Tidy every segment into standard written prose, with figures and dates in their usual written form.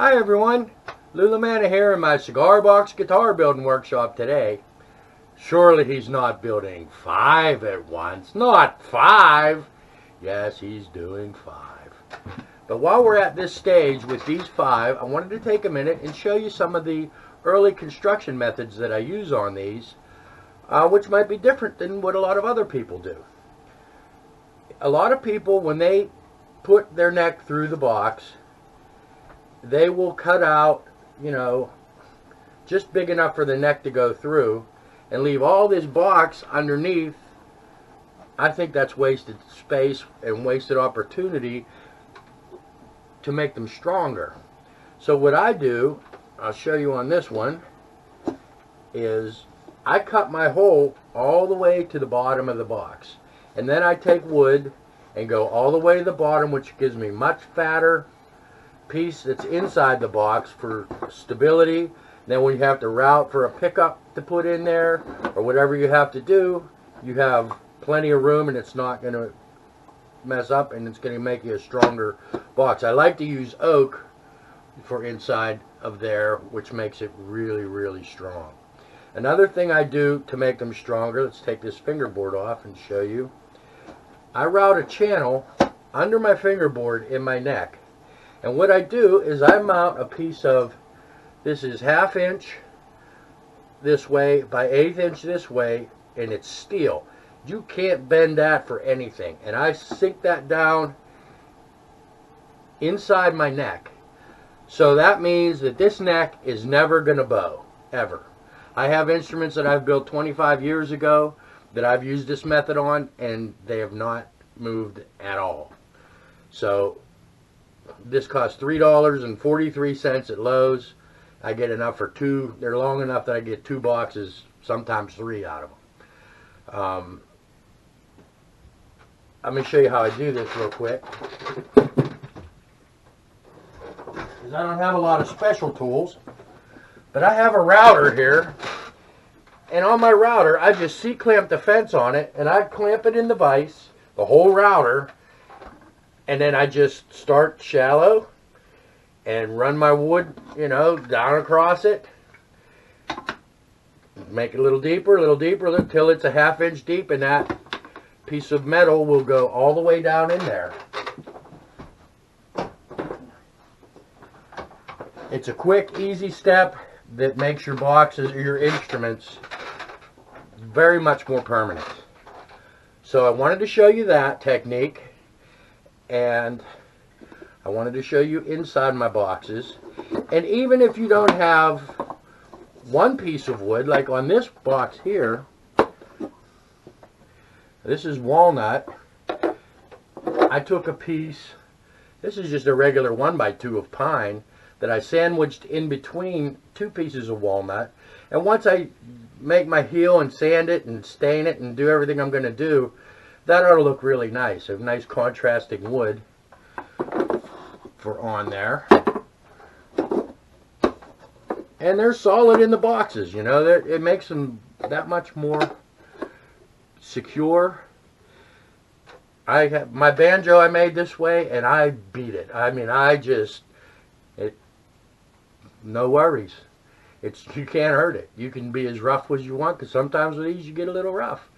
Hi everyone, LaManna here in my cigar box guitar building workshop today. Surely he's not building 5 at once. Not 5! Yes, he's doing 5. But while we're at this stage with these 5, I wanted to take a minute and show you some of the early construction methods that I use on these, which might be different than what a lot of other people do. A lot of people, when they put their neck through the box, they will cut out, just big enough for the neck to go through and leave all this box underneath. I think that's wasted space and wasted opportunity to make them stronger. So what I do, I'll show you on this one, is I cut my hole all the way to the bottom of the box. And then I take wood and go all the way to the bottom, which gives me much fatter piece that's inside the box for stability. Then when you have to route for a pickup to put in there or whatever you have to do, you have plenty of room and it's not going to mess up and it's going to make you a stronger box. I like to use oak for inside of there, which makes it really, really strong. Another thing I do to make them stronger, let's take this fingerboard off and show you. I route a channel under my fingerboard in my neck. And what I do is I mount a piece of, this is 1/2 inch this way by 1/8 inch this way, and it's steel. You can't bend that for anything. And I sink that down inside my neck. So that means that this neck is never going to bow, ever. I have instruments that I've built 25 years ago that I've used this method on, and they have not moved at all. So this costs $3.43 at Lowe's. I get enough for 2. They're long enough that I get 2 boxes, sometimes 3 out of them. I'm going to show you how I do this real quick. Because I don't have a lot of special tools. But I have a router here. And on my router, I just C-clamp the fence on it. And I clamp it in the vise, the whole router. And then I just start shallow and run my wood, down across it. Make it a little deeper until it's a 1/2 inch deep, and that piece of metal will go all the way down in there. It's a quick, easy step that makes your boxes or your instruments very much more permanent. So I wanted to show you that technique. And I wanted to show you inside my boxes. And even if you don't have one piece of wood, like on this box here, this is walnut. I took a piece, this is just a regular 1x2 of pine that I sandwiched in between 2 pieces of walnut. And once I make my heel and sand it and stain it and do everything I'm going to do, that ought to look really nice. A nice contrasting wood for on there. And they're solid in the boxes, it makes them that much more secure. I have my banjo I made this way and I beat it. I mean, no worries. You can't hurt it. You can be as rough as you want, because sometimes with these you get a little rough.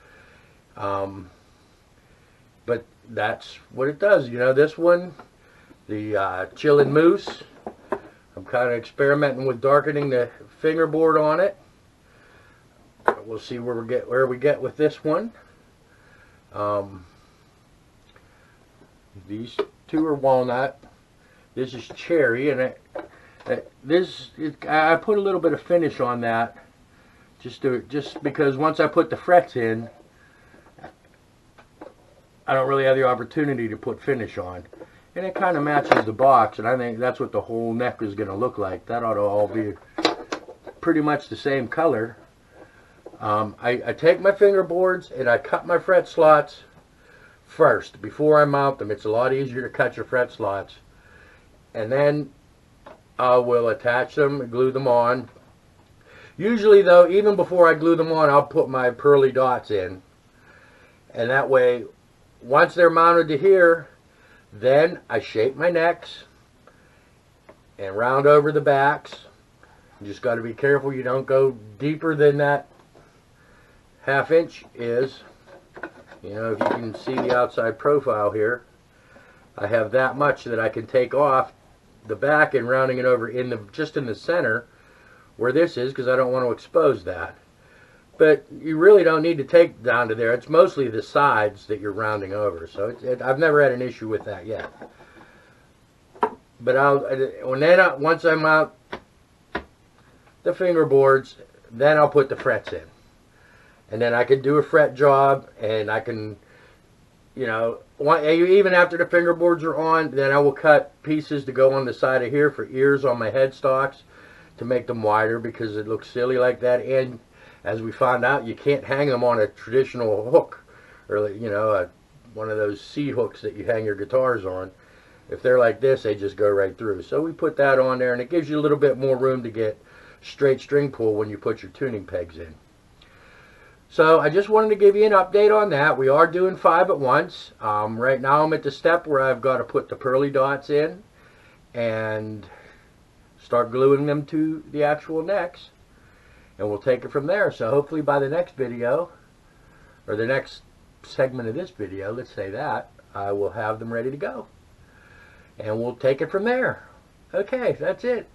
But that's what it does. This one, the Chillin' Moose, I'm kind of experimenting with darkening the fingerboard on it. We'll see where we get with this one. These 2 are walnut. This is cherry, and I put a little bit of finish on that, just because once I put the frets in, I don't really have the opportunity to put finish on. And it kind of matches the box, and I think that's what the whole neck is going to look like. That ought to all be pretty much the same color. I take my fingerboards and I cut my fret slots first before I mount them. It's a lot easier to cut your fret slots. And then I will attach them and glue them on. Usually though, even before I glue them on, I'll put my pearly dots in. And that way, once they're mounted to here, then I shape my necks and round over the backs. You just got to be careful you don't go deeper than that 1/2 inch is. You know, if you can see the outside profile here, I have that much that I can take off the back and rounding it over in the just in the center where this is, because I don't want to expose that. But you really don't need to take down to there. It's mostly the sides that you're rounding over. So I've never had an issue with that yet. But once I mount the fingerboards, then I'll put the frets in. And then I can do a fret job, and I can, you know, even after the fingerboards are on, then I will cut pieces to go on the side of here for ears on my headstocks to make them wider, because it looks silly like that. And as we found out, you can't hang them on a traditional hook, or, you know, one of those C hooks that you hang your guitars on. If they're like this, they just go right through. So we put that on there, and it gives you a little bit more room to get straight string pull when you put your tuning pegs in. So I just wanted to give you an update on that. We are doing 5 at once. Right now I'm at the step where I've got to put the pearly dots in and start gluing them to the actual necks. And we'll take it from there. So hopefully by the next video, or the next segment of this video, let's say that, I will have them ready to go. And we'll take it from there. Okay, that's it.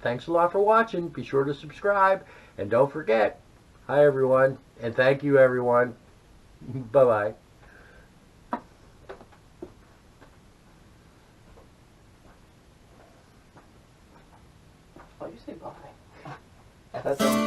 Thanks a lot for watching. Be sure to subscribe. And don't forget, hi everyone, and thank you everyone. Bye-bye. Oh, you say bye. That's